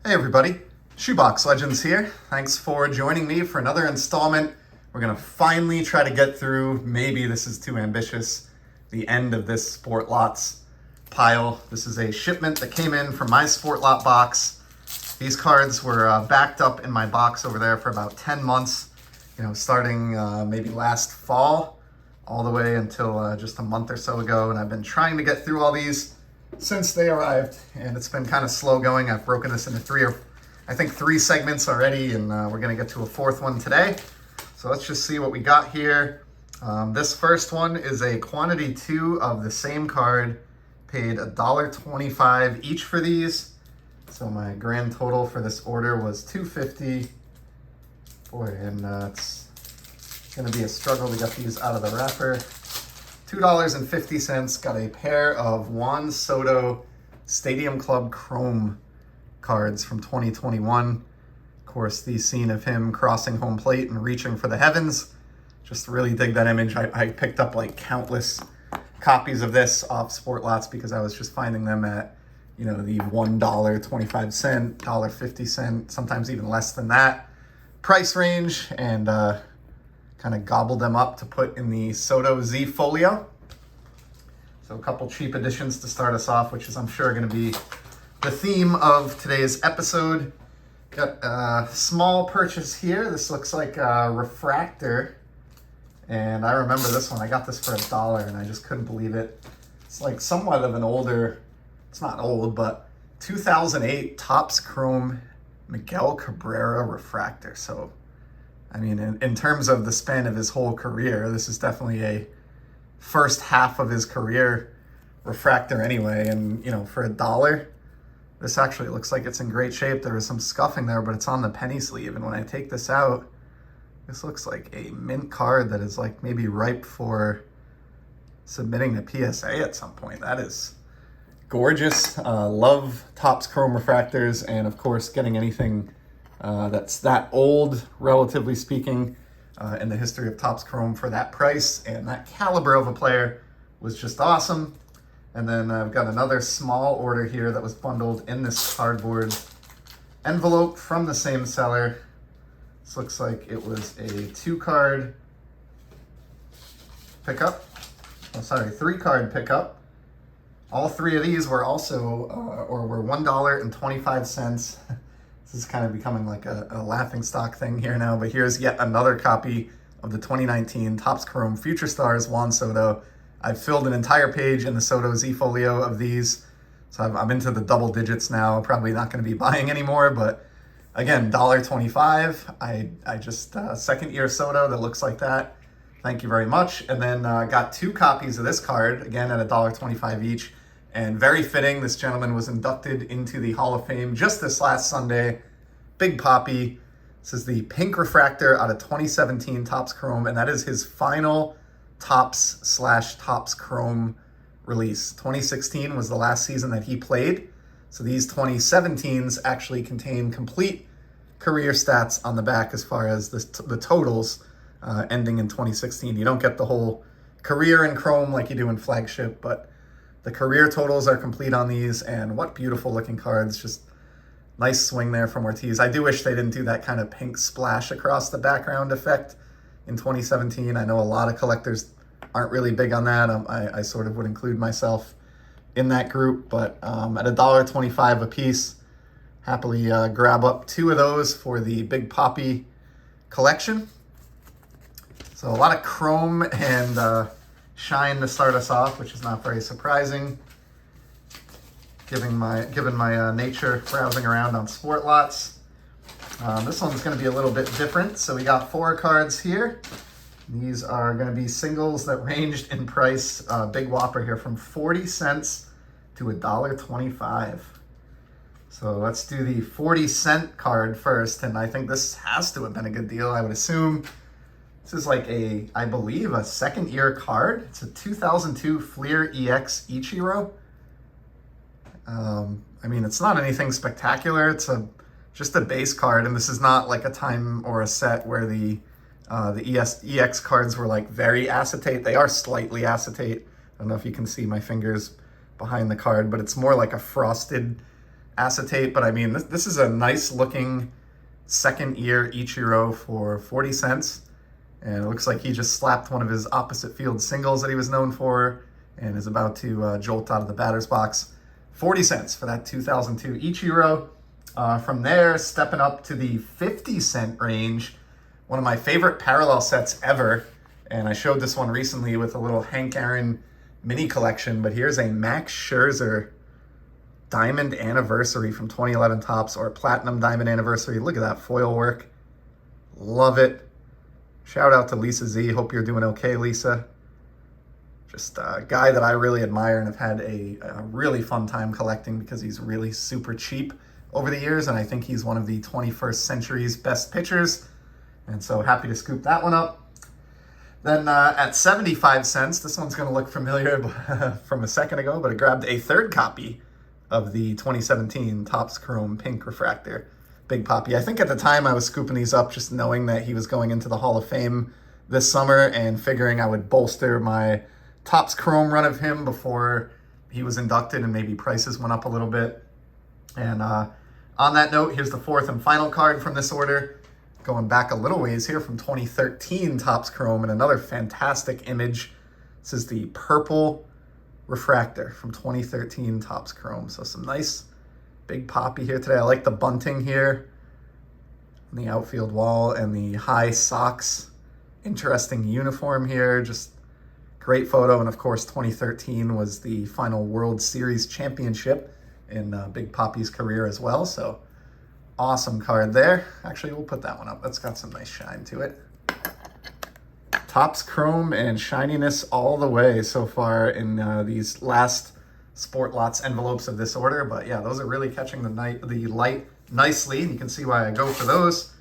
Hey everybody, Shoebox Legends here. Thanks for joining me for another installment. We're gonna finally try to get through, maybe this is too ambitious, the end of this Sportlots pile. This is a shipment that came in from my Sportlot box. These cards were backed up in my box over there for about 10 months, starting maybe last fall, all the way until just a month or so ago. And I've been trying to get through all these since they arrived, and it's been kind of slow going. I've broken this into three segments already, and we're gonna get to a fourth one today. So let's just see what we got here. This first one is a quantity 2 of the same card. Paid $1.25 each for these. So my grand total for this order was $2.50. Boy, and it's gonna be a struggle to get these out of the wrapper. $2.50, got a pair of Juan Soto Stadium Club Chrome cards from 2021. Of course, the scene of him crossing home plate and reaching for the heavens. Just really dig that image. I picked up like countless copies of this off Sportlots because I was just finding them at, the $1.25, $1.50, sometimes even less than that price range, and kind of gobbled them up to put in the Soto Z folio. So a couple cheap additions to start us off, which is I'm sure going to be the theme of today's episode. Got a small purchase here. This looks like a refractor. And I remember this one. I got this for $1 and I just couldn't believe it. It's like somewhat of an older, it's not old, but 2008 Topps Chrome Miguel Cabrera refractor. So I mean, in terms of the span of his whole career, this is definitely a first half of his career refractor anyway. And, for $1, this actually looks like it's in great shape. There was some scuffing there, but it's on the penny sleeve. And when I take this out, this looks like a mint card that is like maybe ripe for submitting to PSA at some point. That is gorgeous. Love Topps Chrome refractors, and of course, getting anything that's that old, relatively speaking, in the history of Topps Chrome for that price and that caliber of a player was just awesome. And then I've got another small order here that was bundled in this cardboard envelope from the same seller. This looks like it was a 2-card pickup. Oh, sorry, 3-card pickup. All 3 of these were also, were $1.25. This is kind of becoming like a laughing stock thing here now, but here's yet another copy of the 2019 Topps Chrome Future Stars Juan Soto. I've filled an entire page in the Soto Z folio of these, so I'm into the double digits now. Probably not going to be buying anymore, but again, $1.25. I just, second year Soto that looks like that. Thank you very much. And then got 2 copies of this card, again at $1.25 each. And very fitting, this gentleman was inducted into the Hall of Fame just this last Sunday. Big Poppy. This is the pink refractor out of 2017 Topps Chrome, and that is his final Topps/Topps Chrome release. 2016 was the last season that he played. So these 2017s actually contain complete career stats on the back as far as the totals ending in 2016. You don't get the whole career in Chrome like you do in Flagship, but the career totals are complete on these, and what beautiful looking cards. Just nice swing there from Ortiz. I do wish they didn't do that kind of pink splash across the background effect in 2017. I know a lot of collectors aren't really big on that. I sort of would include myself in that group, but at $1.25 a piece, happily grab up 2 of those for the Big Poppy collection. So a lot of chrome and shine to start us off, which is not very surprising, given my nature browsing around on Sportlots. This one's going to be a little bit different. So we got 4 cards here. These are going to be singles that ranged in price, big whopper here, from 40 cents to $1.25. So let's do the 40-cent card first, and I think this has to have been a good deal. I would assume this is like I believe a second-year card. It's a 2002 Fleer EX Ichiro. I mean, it's not anything spectacular. It's just a base card, and this is not like a time or a set where the EX cards were like very acetate. They are slightly acetate. I don't know if you can see my fingers behind the card, but it's more like a frosted acetate, but I mean, this is a nice looking second year Ichiro for 40 cents. And it looks like he just slapped one of his opposite field singles that he was known for and is about to jolt out of the batter's box. 40 cents for that 2002 Ichiro. From there, stepping up to the 50-cent range, one of my favorite parallel sets ever. And I showed this one recently with a little Hank Aaron mini collection, but here's a Max Scherzer Diamond Anniversary from 2011 Topps, or Platinum Diamond Anniversary. Look at that foil work. Love it. Shout out to Lisa Z. Hope you're doing okay, Lisa. Just a guy that I really admire and have had a really fun time collecting because he's really super cheap over the years, and I think he's one of the 21st century's best pitchers. And so happy to scoop that one up. Then at 75 cents, this one's going to look familiar from a second ago, but I grabbed a third copy of the 2017 Topps Chrome Pink Refractor. Big Poppy. I think at the time I was scooping these up just knowing that he was going into the Hall of Fame this summer and figuring I would bolster my Topps Chrome run of him before he was inducted and maybe prices went up a little bit. And on that note, here's the fourth and final card from this order. Going back a little ways here from 2013 Topps Chrome, and another fantastic image. This is the purple refractor from 2013 Topps Chrome. So some nice Big Poppy here today. I like the bunting here on the outfield wall and the high socks. Interesting uniform here. Just great photo. And of course, 2013 was the final World Series championship in Big Poppy's career as well. So awesome card there. Actually, we'll put that one up. That's got some nice shine to it. Topps Chrome and shininess all the way so far in these last Sportlots envelopes of this order. But yeah, those are really catching the light nicely, and you can see why I go for those.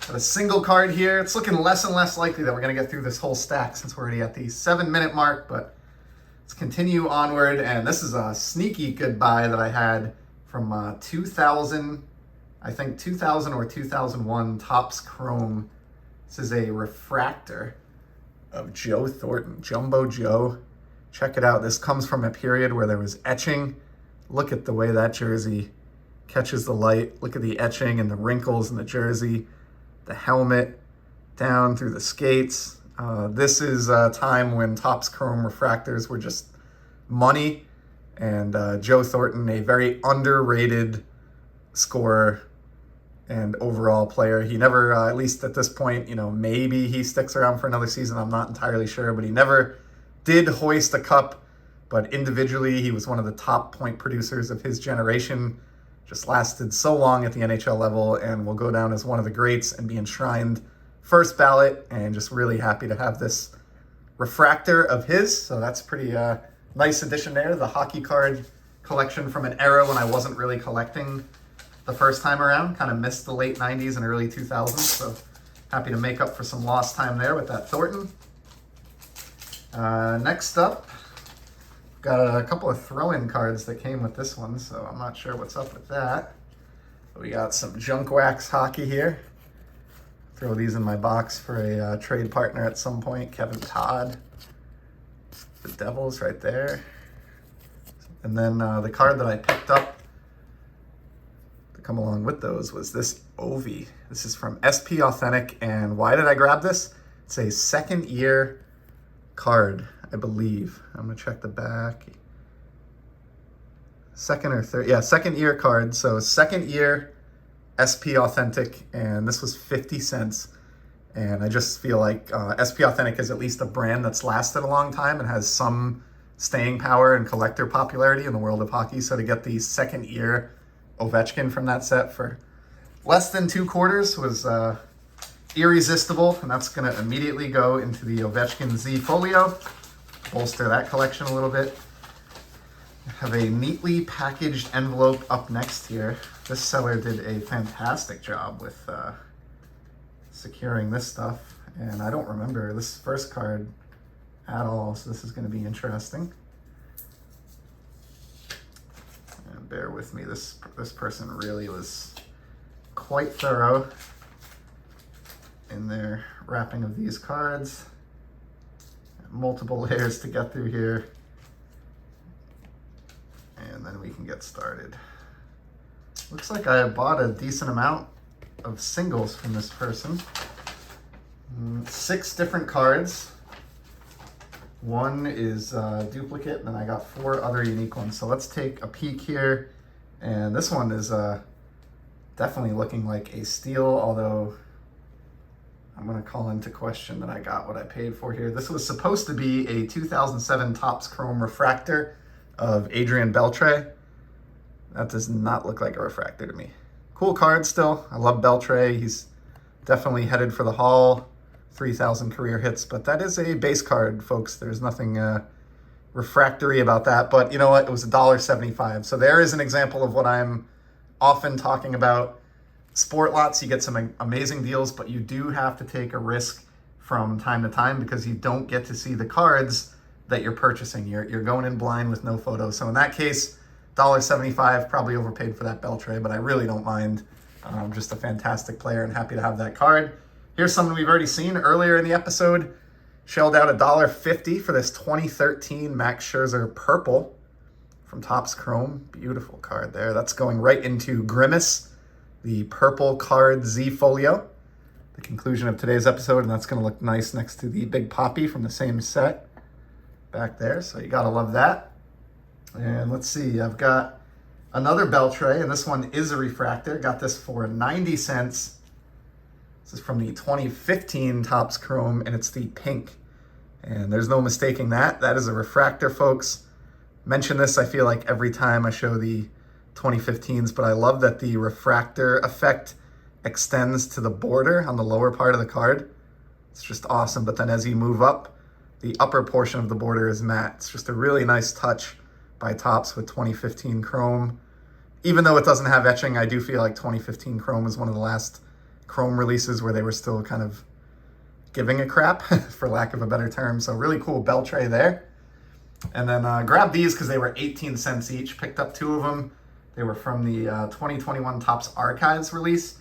Got a single card here. It's looking less and less likely that we're going to get through this whole stack since we're already at the 7-minute mark, but let's continue onward. And this is a sneaky good buy that I had from 2000, I think 2000 or 2001 Topps Chrome. This is a refractor of Joe Thornton, Jumbo Joe. Check it out. This comes from a period where there was etching. Look at the way that jersey catches the light. Look at the etching and the wrinkles in the jersey, the helmet, down through the skates. This is a time when Topps Chrome refractors were just money. And Joe Thornton, a very underrated scorer and overall player. He never, at least at this point, maybe he sticks around for another season. I'm not entirely sure, but he never did hoist a cup. But individually, he was one of the top point producers of his generation. Just lasted so long at the NHL level and will go down as one of the greats and be enshrined first ballot. And just really happy to have this refractor of his. So that's pretty nice addition there. The hockey card collection from an era when I wasn't really collecting the first time around. Kind of missed the late 90s and early 2000s. So happy to make up for some lost time there with that Thornton. Next up, got a couple of throw-in cards that came with this one, so I'm not sure what's up with that. But we got some junk wax hockey here. Throw these in my box for a trade partner at some point. Kevin Todd. The Devils right there. And then the card that I picked up to come along with those was this Ovi. This is from SP Authentic, and why did I grab this? It's a second year card, I believe. I'm gonna check the back. Second or third, yeah, second year card. So second year SP Authentic, and this was 50 cents. And I just feel like SP Authentic is at least a brand that's lasted a long time and has some staying power and collector popularity in the world of hockey. So to get the second year Ovechkin from that set for less than 2 quarters was irresistible, and that's going to immediately go into the Ovechkin Z Folio, bolster that collection a little bit. Have a neatly packaged envelope up next here. This seller did a fantastic job with securing this stuff, and I don't remember this first card at all, so this is going to be interesting. And bear with me, this person really was quite thorough in their wrapping of these cards. Multiple layers to get through here, and then we can get started. Looks like I bought a decent amount of singles from this person. 6 different cards. One is duplicate, and then I got 4 other unique ones. So let's take a peek here. And this one is definitely looking like a steal, although I'm going to call into question that I got what I paid for here. This was supposed to be a 2007 Topps Chrome refractor of Adrian Beltre. That does not look like a refractor to me. Cool card still. I love Beltre. He's definitely headed for the Hall. 3,000 career hits, but that is a base card, folks. There's nothing refractory about that, but you know what? It was $1.75. So there is an example of what I'm often talking about. Sportlots, you get some amazing deals, but you do have to take a risk from time to time because you don't get to see the cards that you're purchasing. You're going in blind with no photos. So in that case, $1.75, probably overpaid for that Beltre, but I really don't mind. Just a fantastic player and happy to have that card. Here's something we've already seen earlier in the episode. Shelled out $1.50 for this 2013 Max Scherzer Purple from Topps Chrome. Beautiful card there. That's going right into Grimace, the purple card Z Folio. The conclusion of today's episode, and that's going to look nice next to the Big Poppy from the same set back there. So you got to love that. And let's see, I've got another Beltre, and this one is a refractor. Got this for 90 cents. This is from the 2015 Topps Chrome, and it's the pink. And there's no mistaking that. That is a refractor, folks. Mention this, I feel like, every time I show the 2015s, but I love that the refractor effect extends to the border on the lower part of the card. It's just awesome. But then as you move up, the upper portion of the border is matte. It's just a really nice touch by Topps with 2015 Chrome. Even though it doesn't have etching, I do feel like 2015 Chrome is one of the last Chrome releases where they were still kind of giving a crap, for lack of a better term. So really cool Beltre there. And then grabbed these because they were 18 cents each. Picked up 2 of them. They were from the 2021 Topps Archives release.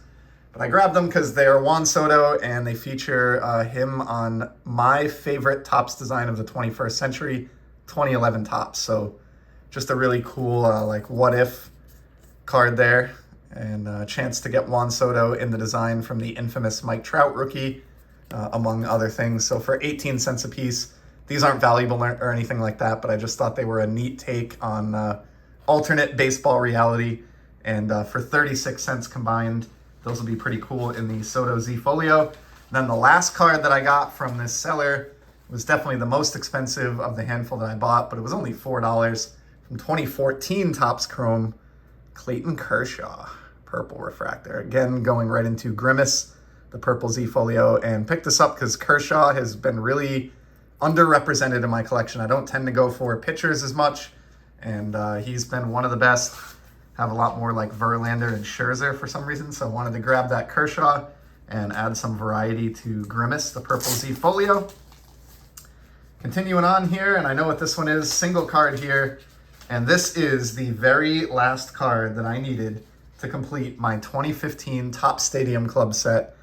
But I grabbed them because they are Juan Soto, and they feature him on my favorite Topps design of the 21st century, 2011 Topps. So just a really cool, like, what if card there. And a chance to get Juan Soto in the design from the infamous Mike Trout rookie, among other things. So for 18 cents a piece, these aren't valuable or anything like that, but I just thought they were a neat take on alternate baseball reality. And for 36 cents combined, those will be pretty cool in the Soto Z Folio. Then the last card that I got from this seller was definitely the most expensive of the handful that I bought, but it was only $4 from 2014 Topps Chrome, Clayton Kershaw. Purple refractor. Again, going right into Grimace, the purple Z Folio, and picked this up because Kershaw has been really underrepresented in my collection. I don't tend to go for pitchers as much, and he's been one of the best. Have a lot more like Verlander and Scherzer for some reason, so I wanted to grab that Kershaw and add some variety to Grimace, the purple Z Folio. Continuing on here, and I know what this one is, single card here, and this is the very last card that I needed to complete my 2015 Topps Stadium Club set.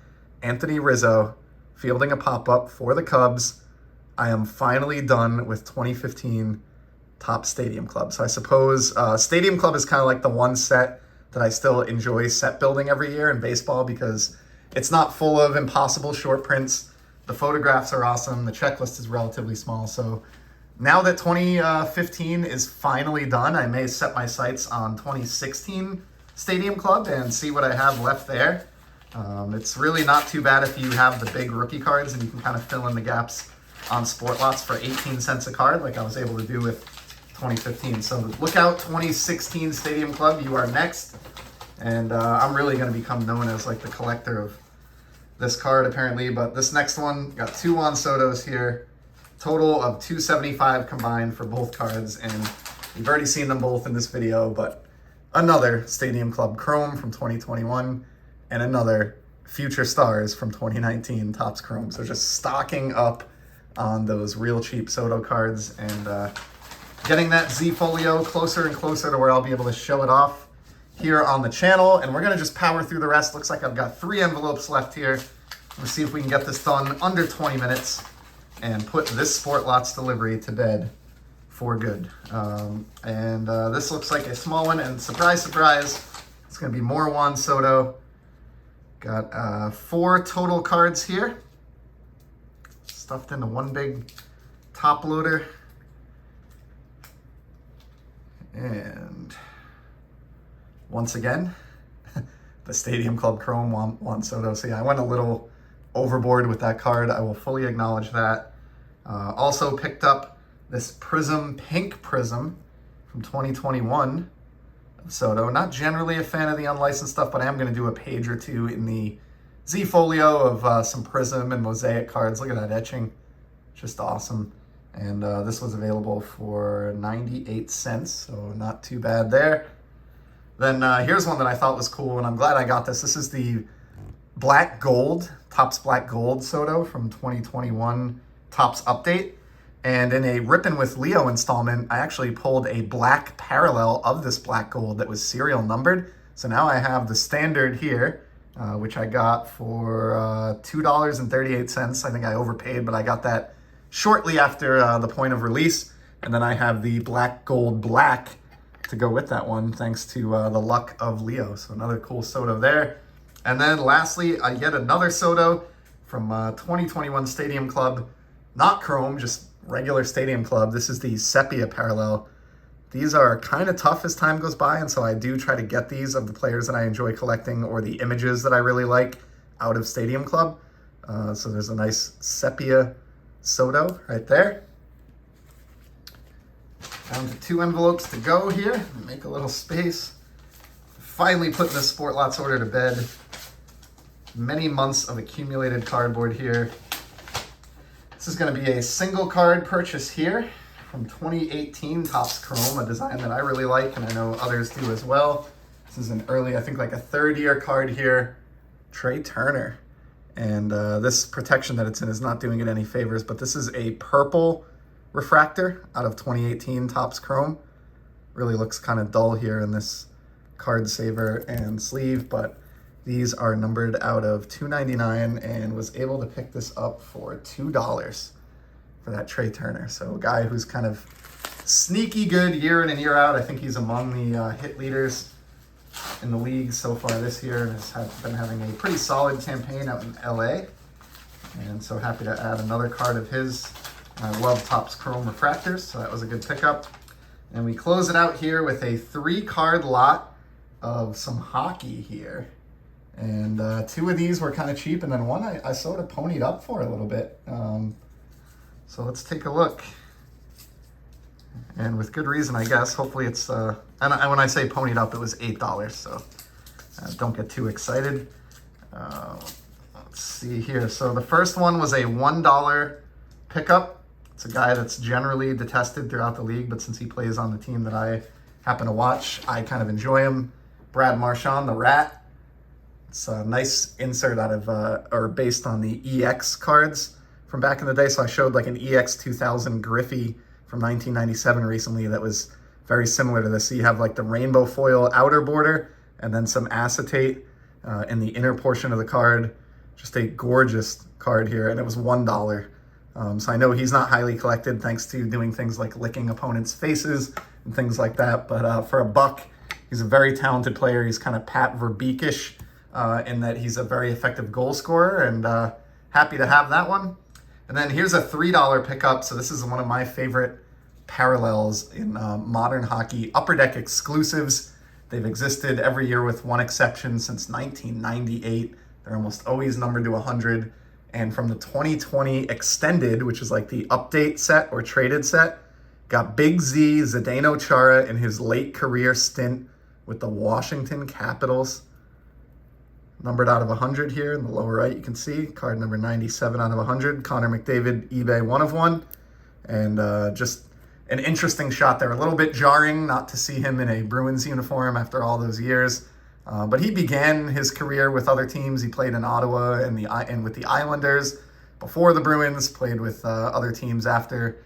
Anthony Rizzo fielding a pop-up for the Cubs. I am finally done with 2015 Topps Stadium Club. So I suppose Stadium Club is kind of like the one set that I still enjoy set building every year in baseball because it's not full of impossible short prints. The photographs are awesome. The checklist is relatively small. So now that 2015 is finally done, I may set my sights on 2016 Stadium Club and see what I have left there. It's really not too bad if you have the big rookie cards and you can kind of fill in the gaps on Sportlots for 18 cents a card like I was able to do with 2015. So look out, 2016 Stadium Club, you are next. And I'm really going to become known as like the collector of this card apparently. But this next one, got 2 Juan Sotos here. Total of $275 combined for both cards. And you've already seen them both in this video, but another Stadium Club Chrome from 2021 and another Future Stars from 2019 Topps Chrome. So just stocking up on those real cheap Soto cards and getting that Z Folio closer and closer to where I'll be able to show it off here on the channel. And we're going to just power through the rest. Looks like I've got 3 envelopes left here. Let's see if we can get this done under 20 minutes and put this Sportlots delivery to bed for good. This looks like a small one, and surprise, surprise, It's going to be more Juan Soto. Got 4 total cards here. Stuffed into one big top loader. And once again, the Stadium Club Chrome Juan Soto. So yeah, I went a little overboard with that card. I will fully acknowledge that. Also picked up this Pink Prism from 2021 of Soto. Not generally a fan of the unlicensed stuff, but I am going to do a page or two in the Z Folio of some Prism and Mosaic cards. Look at that etching. Just awesome. And this was available for 98 cents, so not too bad there. Then here's one that I thought was cool, and I'm glad I got this. This is the Black Gold, Topps Black Gold Soto from 2021 Topps Update. And in a Rippin' with Leo installment, I actually pulled a black parallel of this Black Gold that was serial numbered. So now I have the standard here, which I got for $2.38. I think I overpaid, but I got that shortly after the point of release. And then I have the Black Gold Black to go with that one, thanks to the luck of Leo. So another cool Soto there. And then lastly, I get another Soto from 2021 Stadium Club, not Chrome, just regular Stadium Club. This is the Sepia Parallel. These are kind of tough as time goes by, and so I do try to get these of the players that I enjoy collecting or the images that I really like out of Stadium Club. So there's a nice Sepia Soto right there. Down to 2 envelopes to go here. Make a little space. Finally putting this Sportlots order to bed. Many months of accumulated cardboard here. This is going to be a single card purchase here from 2018 Topps Chrome, a design that I really like and I know others do as well. This is an early, I think like a 3rd-year card here. Trey Turner. And this protection that it's in is not doing it any favors, but this is a purple refractor out of 2018 Topps Chrome. Really looks kind of dull here in this card saver and sleeve, but these are numbered out of $2.99 and was able to pick this up for $2 for that Trey Turner. So a guy who's kind of sneaky good year in and year out. I think he's among the hit leaders in the league so far this year and has been having a pretty solid campaign out in LA. And so happy to add another card of his. I love Topps Chrome refractors, so that was a good pickup. And we close it out here with a 3-card lot of some hockey here. And 2 of these were kind of cheap, and then one I sort of ponied up for a little bit. So let's take a look. And with good reason, I guess. Hopefully it's, and when I say ponied up, it was $8, so don't get too excited. Let's see here. So the first one was a $1 pickup. It's a guy that's generally detested throughout the league, but since he plays on the team that I happen to watch, I kind of enjoy him. Brad Marchand, the Rat. It's a nice insert out of, or based on the EX cards from back in the day. So I showed like an EX 2000 Griffey from 1997 recently that was very similar to this. So you have like the rainbow foil outer border and then some acetate in the inner portion of the card. Just a gorgeous card here, and it was $1. So I know he's not highly collected thanks to doing things like licking opponents' faces and things like that. But for $1, he's a very talented player. He's kind of Pat Verbeek-ish in that he's a very effective goal scorer, and happy to have that one. And then here's a $3 pickup. So this is one of my favorite parallels in modern hockey. Upper Deck exclusives. They've existed every year with one exception since 1998. They're almost always numbered to 100. And from the 2020 extended, which is like the update set or traded set, got Big Z, Zdeno Chara in his late career stint with the Washington Capitals. Numbered out of 100 here in the lower right, you can see card number 97 out of 100. Connor McDavid, eBay 1/1. And just an interesting shot there. A little bit jarring not to see him in a Bruins uniform after all those years. But he began his career with other teams. He played in Ottawa and with the Islanders before the Bruins, played with other teams after.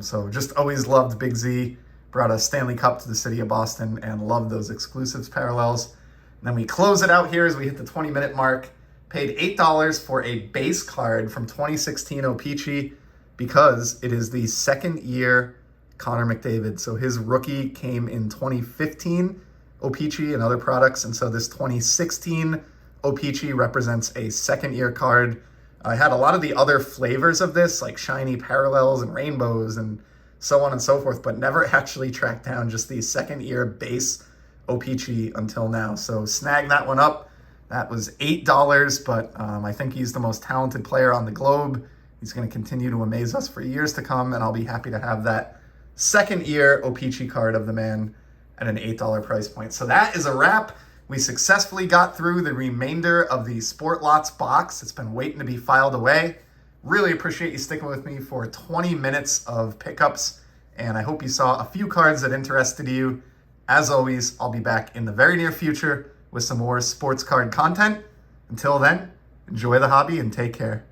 So just always loved Big Z. Brought a Stanley Cup to the city of Boston and loved those exclusives parallels. And then we close it out here as we hit the 20-minute mark. Paid $8 for a base card from 2016 O-Pee-Chee because it is the second year Connor McDavid. So his rookie came in 2015. O-Pee-Chee and other products. And so this 2016 O-Pee-Chee represents a second year card. I had a lot of the other flavors of this, like shiny parallels and rainbows and so on and so forth, but never actually tracked down just the second year base O-Pee-Chee until now. So snag that one up. That was $8, but I think he's the most talented player on the globe. He's going to continue to amaze us for years to come, and I'll be happy to have that second year O-Pee-Chee card of the man at an $8 price point. So that is a wrap. We successfully got through the remainder of the Sportlots box. It's been waiting to be filed away. Really appreciate you sticking with me for 20 minutes of pickups, and I hope you saw a few cards that interested you. As always, I'll be back in the very near future with some more sports card content. Until then, enjoy the hobby and take care.